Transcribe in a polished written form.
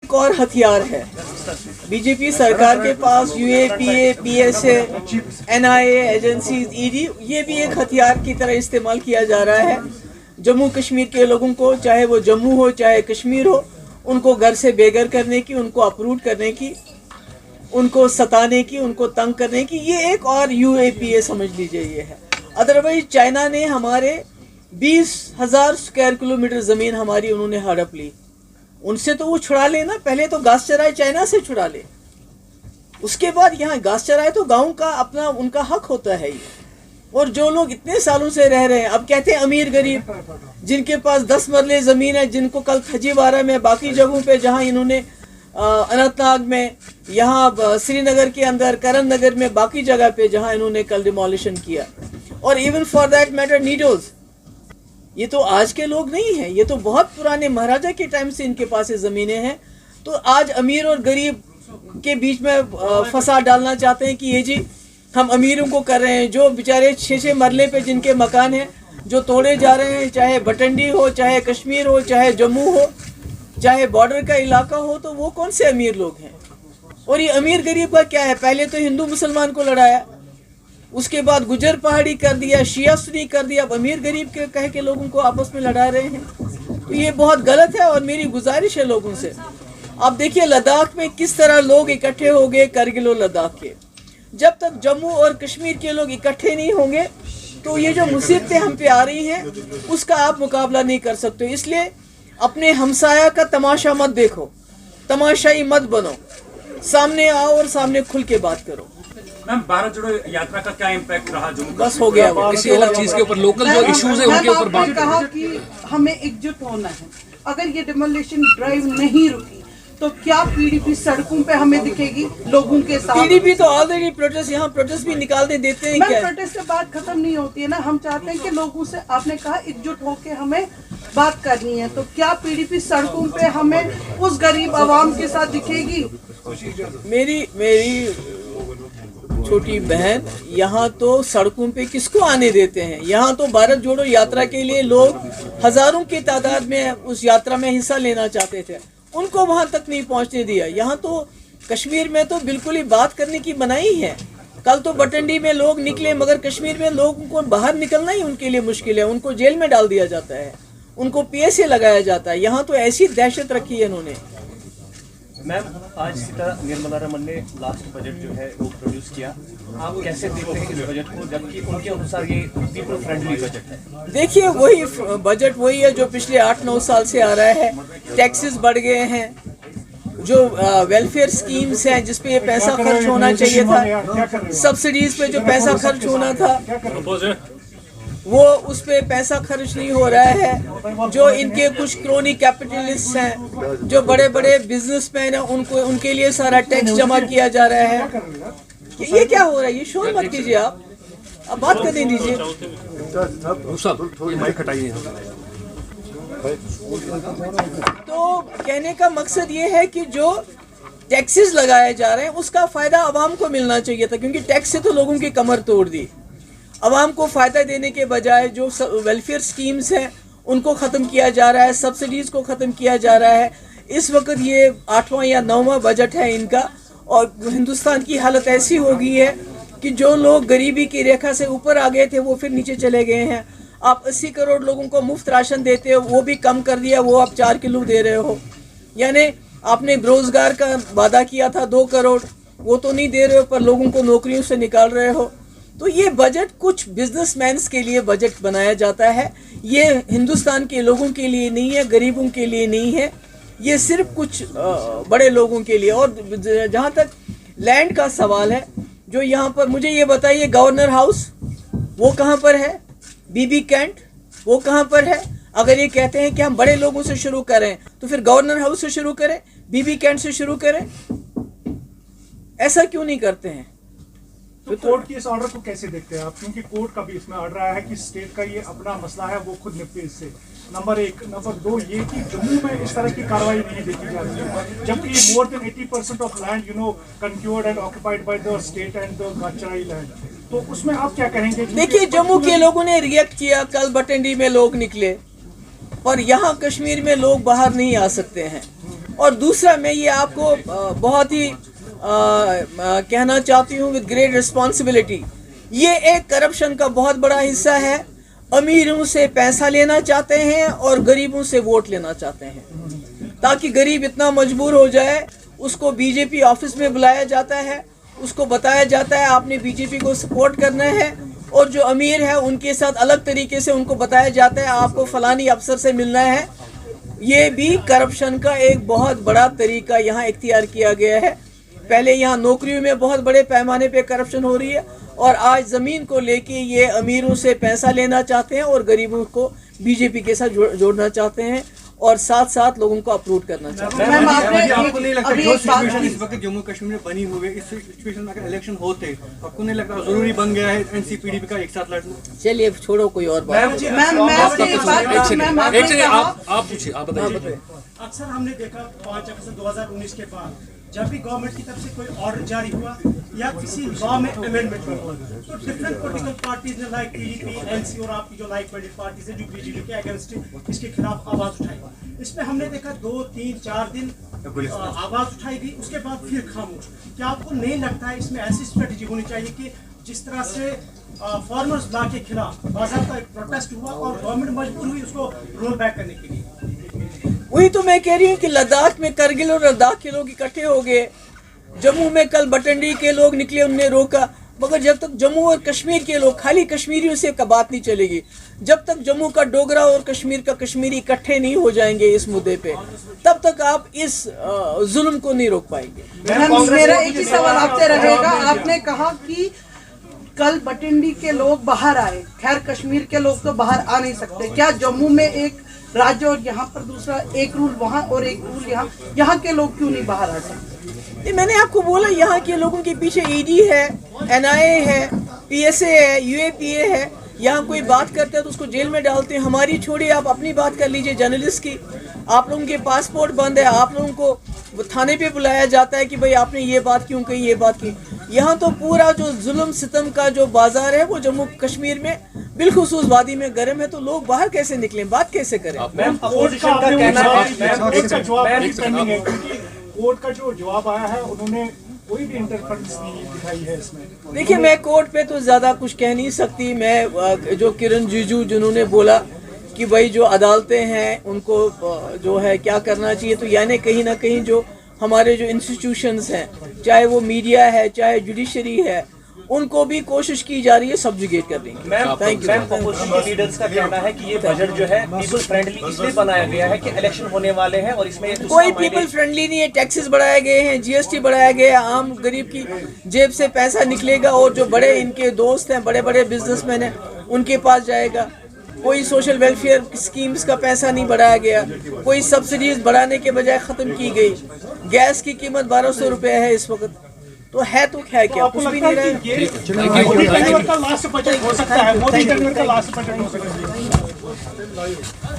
ایک اور ہتھیار ہے بی جے پی سرکار کے پاس، U A P A, P S A, N I A agencies, E D, یہ بھی ایک ہتھیار کی طرح استعمال کیا جا رہا ہے جموں کشمیر کے لوگوں کو، چاہے وہ جموں ہو چاہے کشمیر ہو، ان کو گھر سے بے گھر کرنے کی، ان کو اپروٹ کرنے کی، ان کو ستانے کی، ان کو تنگ کرنے کی، یہ ایک اور یو اے پی اے سمجھ لیجئے یہ ہے۔ ادروائز چائنا نے ہمارے 20,000 اسکوائر کلومیٹر زمین ہماری انہوں نے ہڑپ لی، ان سے تو وہ چھڑا لے نا، پہلے تو گھاس چرائے چائنا سے چھڑا لے، اس کے بعد یہاں گھاس چرائے تو گاؤں کا اپنا ان کا حق ہوتا ہے یہ۔ اور جو لوگ اتنے سالوں سے رہ رہے ہیں، اب کہتے ہیں امیر غریب، جن کے پاس 10 مرلے زمین ہے، جن کو کل کھجی وارہ میں باقی جگہوں پہ جہاں انہوں نے اننت ناگ میں، یہاں سری نگر کے اندر، کرن نگر میں، باقی جگہ پہ جہاں انہوں نے کل ڈیمولیشن کیا، اور ایون فار دیٹ میٹر نیڈوز، یہ تو آج کے لوگ نہیں ہیں، یہ تو بہت پرانے مہاراجہ کے ٹائم سے ان کے پاس یہ زمینیں ہیں۔ تو آج امیر اور غریب کے بیچ میں فساد ڈالنا چاہتے ہیں کہ یہ جی ہم امیروں کو کر رہے ہیں، جو بیچارے 6 مرلے پہ جن کے مکان ہیں جو توڑے جا رہے ہیں، چاہے بٹنڈی ہو، چاہے کشمیر ہو، چاہے جموں ہو، چاہے بارڈر کا علاقہ ہو، تو وہ کون سے امیر لوگ ہیں؟ اور یہ امیر غریب کا کیا ہے؟ پہلے تو ہندو مسلمان کو لڑایا، اس کے بعد گجر پہاڑی کر دیا، شیعہ سنی کر دیا، اب امیر غریب کے کہہ کے لوگوں کو آپس میں لڑا رہے ہیں، تو یہ بہت غلط ہے۔ اور میری گزارش ہے لوگوں سے، آپ دیکھیے لداخ میں کس طرح لوگ اکٹھے ہو گئے، کرگل و لداخ کے، جب تک جموں اور کشمیر کے لوگ اکٹھے نہیں ہوں گے تو یہ جو مصیبتیں ہم پہ آ رہی ہیں اس کا آپ مقابلہ نہیں کر سکتے۔ اس لیے اپنے ہمسایہ کا تماشا مت دیکھو، تماشائی مت بنو، سامنے آؤ اور سامنے کھل کے بات کرو۔ میم بھارت جوڑو یاترا کا کیا امپیکٹ رہا جموں؟ بس ہو گیا، کسی اور چیز کے اوپر، لوکل جو ایشوز ہیں ان کے اوپر بات کہا کہ ہمیں ایک جٹ ہونا ہے۔ اگر یہ ڈیمولیشن ڈرائیو نہیں رکی تو کیا پی ڈی پی سڑکوں پہ ہمیں دکھے گی لوگوں کے ساتھ؟ پی ڈی پی تو آلریڈی پروٹیسٹ، یہاں پروٹیسٹ بھی نکالنے دیتے ہیں کیا؟ پروٹیسٹ سے بات ختم نہیں ہوتی ہے نا، ہم چاہتے ہیں کہ لوگوں سے، آپ نے کہا ایک جٹ ہو کے ہمیں بات کرنی ہے، تو کیا پی ڈی پی سڑکوں پہ ہمیں اس غریب عوام کے ساتھ دکھے گی؟ میری چھوٹی بہن، یہاں تو سڑکوں پہ کس کو آنے دیتے ہیں؟ یہاں تو بھارت جوڑو یاترا کے لیے لوگ ہزاروں کی تعداد میں اس یاترا میں حصہ لینا چاہتے تھے، ان کو وہاں تک نہیں پہنچنے دیا۔ یہاں تو کشمیر میں تو بالکل ہی بات کرنے کی منائی ہے۔ کل تو بٹنڈی میں لوگ نکلے، مگر کشمیر میں لوگوں کو باہر نکلنا ہی ان کے لیے مشکل ہے، ان کو جیل میں ڈال دیا جاتا ہے، ان کو پی ایس اے لگایا جاتا ہے۔ یہاں تو ایسی دہشت رکھی ہے انہوں نے۔ میم آج اسی طرح نرملا رمن نے لاسٹ بجٹ جو ہے وہ پروڈیوس کیا، آپ کیسے دیکھتے ہیں اس بجٹ کو، جبکہ ان کے انوسار یہ پیپل فرینڈلی بجٹ ہے؟ دیکھیے وہی بجٹ وہی ہے جو پچھلے 8-9 سال سے آ رہا ہے، ٹیکسز بڑھ گئے ہیں، جو ویلفیئر سکیمز ہیں جس پہ یہ پیسہ خرچ ہونا چاہیے تھا، سبسڈیز پہ جو پیسہ خرچ ہونا تھا وہ اس پہ پیسہ خرچ نہیں ہو رہا ہے، جو ان کے کچھ کرونی کیپٹلسٹ ہیں، جو بڑے بڑے بزنس مین ہیں، ان کے لیے سارا ٹیکس جمع کیا جا رہا ہے۔ یہ کیا ہو رہا ہے؟ یہ شور مت کیجیے، آپ بات کرنے دیجیے۔ تو کہنے کا مقصد یہ ہے کہ جو ٹیکسز لگائے جا رہے ہیں اس کا فائدہ عوام کو ملنا چاہیے تھا، کیونکہ ٹیکس سے تو لوگوں کی کمر توڑ دی۔ عوام کو فائدہ دینے کے بجائے جو ویلفیئر سکیمز ہیں ان کو ختم کیا جا رہا ہے، سبسڈیز کو ختم کیا جا رہا ہے۔ اس وقت یہ 8واں یا 9واں بجٹ ہے ان کا، اور ہندوستان کی حالت ایسی ہو گئی ہے کہ جو لوگ غریبی کی ریکھا سے اوپر آ گئے تھے وہ پھر نیچے چلے گئے ہیں۔ آپ 80 کروڑ لوگوں کو مفت راشن دیتے ہو، وہ بھی کم کر دیا، وہ آپ 4 کلو دے رہے ہو۔ یعنی آپ نے روزگار کا وعدہ کیا تھا 2 کروڑ، وہ تو نہیں دے رہے ہو، پر لوگوں کو نوکریوں سے نکال رہے ہو۔ تو یہ بجٹ کچھ بزنس مینس کے لیے بجٹ بنایا جاتا ہے، یہ ہندوستان کے لوگوں کے لیے نہیں ہے، غریبوں کے لیے نہیں ہے، یہ صرف کچھ بڑے لوگوں کے لیے۔ اور جہاں تک لینڈ کا سوال ہے، جو یہاں پر مجھے یہ بتائیے گورنر ہاؤس وہ کہاں پر ہے؟ بی بی کینٹ وہ کہاں پر ہے؟ اگر یہ کہتے ہیں کہ ہم بڑے لوگوں سے شروع کریں تو پھر گورنر ہاؤس سے شروع کریں، بی بی کینٹ سے شروع کریں، ایسا کیوں نہیں کرتے ہیں؟ تو کورٹ کی اس آرڈر کو کیسے دیکھتے ہیں آپ؟ کیونکہ کورٹ کا بھی اس میں آرڈر آیا ہے کہ اسٹیٹ کا یہ اپنا مسئلہ ہے وہ خود نپٹے اس سے، نمبر 1۔ نمبر 2 یہ کہ جموں میں اس طرح کی کارروائی نہیں دیکھی جا رہی ہے، جبکہ more than 80% of land conquered and occupied by the state and the گاچرائی لینڈ، تو اس میں آپ کیا کہیں گے؟ دیکھیے جموں کے لوگوں نے ریئیکٹ کیا، کل بٹنڈی میں لوگ نکلے، اور یہاں کشمیر میں لوگ باہر نہیں آ سکتے ہیں۔ اور دوسرا میں یہ آپ کو بہت ہی کہنا چاہتی ہوں ود گریٹ رسپانسبلٹی، یہ ایک کرپشن کا بہت بڑا حصہ ہے. امیروں سے پیسہ لینا چاہتے ہیں اور غریبوں سے ووٹ لینا چاہتے ہیں، تاکہ غریب اتنا مجبور ہو جائے. اس کو بی جے پی آفس میں بلایا جاتا ہے، اس کو بتایا جاتا ہے آپ نے بی جے پی کو سپورٹ کرنا ہے، اور جو امیر ہے ان کے ساتھ الگ طریقے سے ان کو بتایا جاتا ہے آپ کو فلانی افسر سے ملنا ہے. یہ بھی کرپشن کا ایک بہت بڑا طریقہ یہاں اختیار کیا گیا ہے. پہلے یہاں نوکریوں میں بہت بڑے پیمانے پہ کرپشن ہو رہی ہے، اور آج زمین کو لے کے یہ امیروں سے پیسہ لینا چاہتے ہیں اور غریبوں کو بی جے پی کے ساتھ جوڑنا چاہتے ہیں، اور ساتھ ساتھ لوگوں کو اپروٹ کرنا چاہتے ہیں. آپ کو نہیں لگتا جو سچویشن اس وقت جموں کشمیر میں بنی ہوئی ہے، اس سچویشن میں اگر الیکشن ہوتے آپ کو نہیں لگتا ضروری بن گیا ہے این سی پی ڈی پی کا ایک ساتھ لڑنا؟ چلیے چھوڑو کوئی اور بات. آپ پوچھیے، آپ بتائیے. اکثر ہم نے دیکھا 5 اگست 2019 کے بعد جب بھی گورنمنٹ کی طرف سے کوئی آرڈر جاری ہوا یا کسی لا میں امینڈمنٹ ہوا تو ڈفرینٹ پولیٹیکل پارٹیز نے like P D P, N C اور آپ کی جو لائک مائنڈڈ پارٹیز ہیں جو بی جے پی کے اگینسٹ اس کے خلاف آواز اٹھائی. اس میں ہم نے دیکھا 2 3 4 دن آواز اٹھائی گئی، اس کے بعد پھر خاموش. کیا آپ کو نہیں لگتا ہے اس میں ایسی اسٹریٹجی ہونی چاہیے کہ جس طرح سے فارمرز لا کے خلاف باضابطہ ایک پروٹیسٹ ہوا اور گورنمنٹ مجبور ہوئی اس کو رول بیک کرنے کے لیے؟ وہی تو میں کہہ رہی ہوں کہ لداخ میں کرگل اور لداخ کے لوگ اکٹھے ہو گئے. جموں میں کل بٹنڈی کے لوگ نکلے، انہوں نے روکا، مگر جب تک جموں اور کشمیر کے لوگ، خالی کشمیریوں سے بات نہیں چلے گی، جب تک جموں کا ڈوگرا اور کشمیر کا کشمیری اکٹھے نہیں ہو جائیں گے اس مدعے پہ، تب تک آپ اس ظلم کو نہیں روک پائیں گے. میرا ایک ہی سوال آپ سے رہے گا. آپ نے کہا کہ کل بٹنڈی کے لوگ باہر آئے، خیر کشمیر کے لوگ تو باہر آ نہیں سکتے، کیا جموں میں ایک راجیہ اور یہاں پر دوسرا ایک رول وہاں اور ایک رول یہاں کے لوگ کیوں نہیں باہر آ سکتے؟ میں نے آپ کو بولا یہاں کے لوگوں کے پیچھے ای ڈی ہے، این آئی اے ہے، پی ایس اے ہے، یو اے پی اے ہے. یہاں کوئی بات کرتا ہے تو اس کو جیل میں ڈالتے ہیں. ہماری چھوڑیے، آپ اپنی بات کر لیجئے جرنلسٹ کی. آپ لوگوں کے پاسپورٹ بند ہے، آپ لوگوں کو تھانے پہ بلایا جاتا ہے کہ بھئی آپ نے یہ بات کیوں کہی، یہ بات کی. یہاں تو پورا جو ظلم ستم کا جو بازار ہے وہ جموں کشمیر میں بالخصوص وادی میں گرم ہے، تو لوگ باہر کیسے نکلیں، بات کیسے کریں؟ کورٹ کا جو جواب آیا ہے انہوں نے کوئی بھی انٹرفرنس نہیں دکھائی ہے اس میں. دیکھیے میں کورٹ پہ تو زیادہ کچھ کہہ نہیں سکتی. میں جو کرن رجیجو جنہوں نے بولا کہ بھائی جو عدالتیں ہیں ان کو جو ہے کیا کرنا چاہیے، تو یعنی کہیں نہ کہیں جو ہمارے جو انسٹیٹیوشنز ہیں، چاہے وہ میڈیا ہے چاہے جوڈیشری ہے، ان کو بھی کوشش کی جا رہی ہے سبجوگیٹ کرنے کی. اپوزیشن کے لیڈرز کا کہنا ہے کہ یہ بجٹ جو ہے پیپل فرینڈلی اس لیے بنایا گیا ہے کہ الیکشن ہونے والے ہیں اور اس میں کوئی پیپل فرینڈلی نہیں ہے. ٹیکسز بڑھائے گئے ہیں، جی ایس ٹی بڑھایا گیا ہے، عام غریب کی جیب سے پیسہ نکلے گا اور جو بڑے ان کے دوست ہیں، بڑے بڑے بزنس مین ہیں، ان کے پاس جائے گا. کوئی سوشل ویلفیئر اسکیمز کا پیسہ نہیں بڑھایا گیا، کوئی سبسڈیز بڑھانے کے بجائے ختم کی گئی. گیس کی قیمت 1200 روپے ہے اس وقت، تو ہے تو ہے کیا، کچھ بھی نہیں رہا. مودی ٹینیور کا لاسٹ بجٹ ہو سکتا ہے، مودی ٹینیور کا لاسٹ بجٹ ہو سکتا ہے.